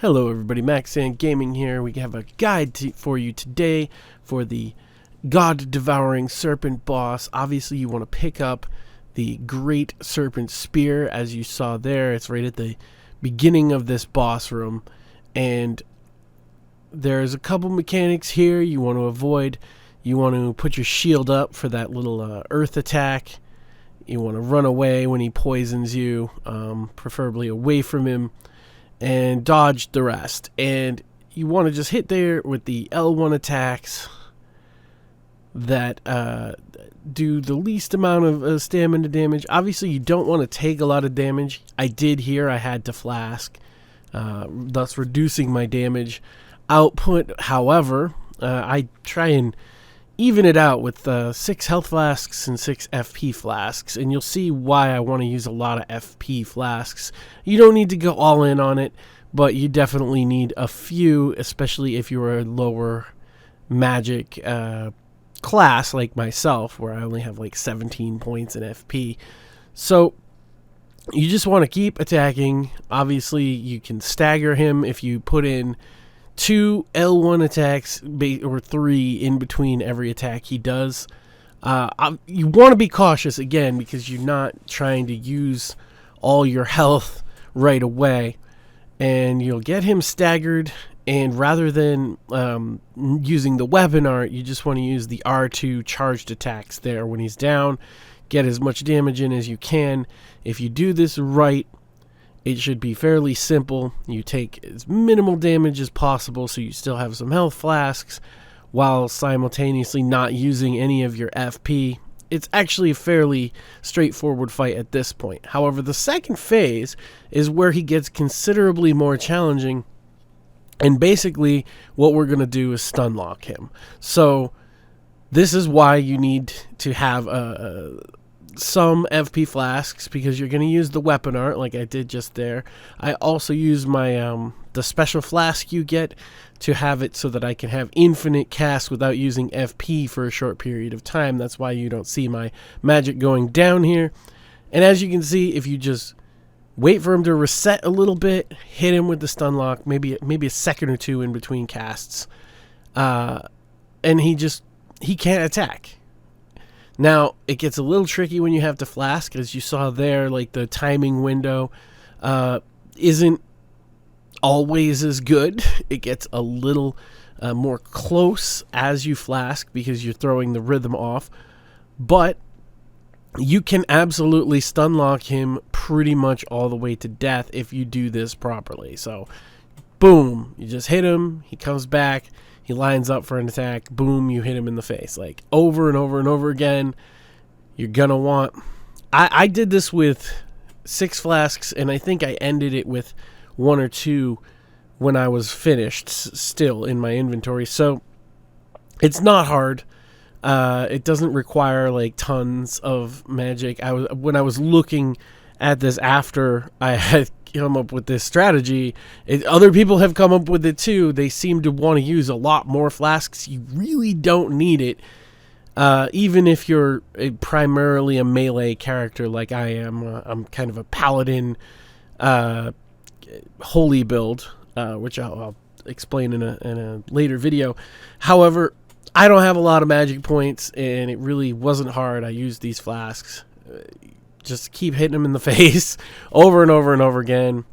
Hello everybody, Maxan Gaming here. We have a guide for you today for the God Devouring Serpent boss. Obviously you want to pick up the Great Serpent Spear, as you saw there. It's right at the beginning of this boss room, and there's a couple mechanics here you want to avoid. You want to put your shield up for that little earth attack. You want to run away when he poisons you, preferably away from him, and dodge the rest. And you want to just hit there with the L1 attacks that do the least amount of stamina damage. Obviously you don't want to take a lot of damage. I did here. I had to flask, thus reducing my damage output. However, I try and even it out with 6 health flasks and 6 FP flasks, and you'll see why I want to use a lot of FP flasks. You don't need to go all in on it, but you definitely need a few, especially if you're a lower magic class like myself, where I only have like 17 points in FP. So you just want to keep attacking. Obviously you can stagger him if you put in 2 L1 attacks or 3 in between every attack he does. You want to be cautious again, because you're not trying to use all your health right away, and you'll get him staggered. And rather than using the weapon art, you just want to use the R2 charged attacks there when he's down. Get as much damage in as you can. If you do this right, it should be fairly simple. You take as minimal damage as possible so you still have some health flasks while simultaneously not using any of your FP. It's actually a fairly straightforward fight at this point. However, the second phase is where he gets considerably more challenging, and basically what we're going to do is stunlock him. So this is why you need to have some FP flasks, because you're going to use the weapon art like I did just there. I also use my the special flask you get to have it so that I can have infinite casts without using FP for a short period of time. That's why you don't see my magic going down here. And as you can see, if you just wait for him to reset a little bit, hit him with the stun lock, maybe a second or two in between casts, and he can't attack. Now, it gets a little tricky when you have to flask, as you saw there. Like, the timing window isn't always as good. It gets a little more close as you flask, because you're throwing the rhythm off. But you can absolutely stun lock him pretty much all the way to death if you do this properly. So, boom, you just hit him, he comes back, he lines up for an attack, boom, you hit him in the face. Like, over and over and over again. You're gonna want... I did this with 6 flasks, and I think I ended it with 1 or 2 when I was finished still in my inventory. So it's not hard. It doesn't require like tons of magic. When I was looking at this after I had come up with this strategy, other people have come up with it too. They seem to want to use a lot more flasks. You really don't need it, even if you're primarily a melee character like I am. I'm kind of a paladin holy build, which I'll explain in a later video. However, I don't have a lot of magic points, and it really wasn't hard. I used these flasks. Just keep hitting him in the face over and over and over again.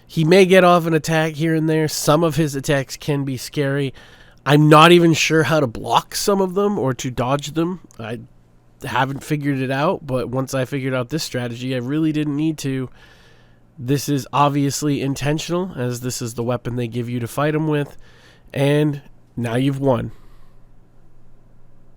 He may get off an attack here and there. Some of his attacks can be scary. I'm not even sure how to block some of them or to dodge them. I haven't figured it out, but once I figured out this strategy, I really didn't need to. This is obviously intentional, as this is the weapon they give you to fight him with, and now you've won.